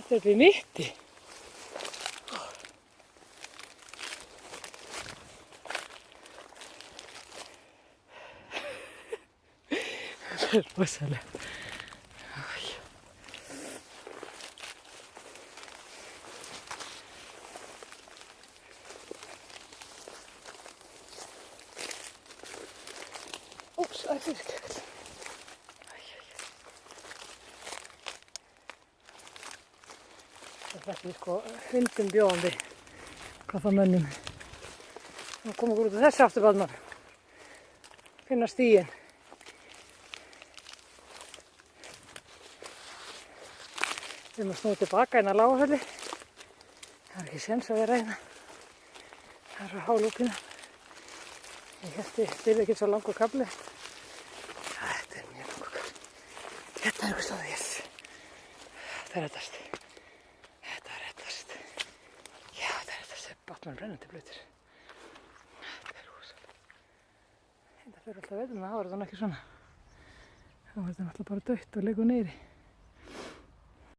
Þetta upp í mitti. Þetta er rosalega. Úps, það er fiskjökull. Það er ekki sko hundum bjóðandi hvað það mönnum. Nú komum við út á þessu afturbarnar. Finna stíginn. Við erum að snúa tilbaka inn að Lágahölli. Það er ekki séns að vera hérna. Það er á hálúpina. Ég held ég byrði ekki svo langur kafli. Þetta er mjög langur kafli. Hérna er eitthvað stóð, yes. Þetta er reddast. Þetta er reddast. Já, þetta er reddast. Það er bátmann brennandi blautir. Þetta er rosalega. Þetta fyrir alltaf veitum að það var þetta ekki svona. Það var þetta náttúrulega bara dautt og liggur niðri.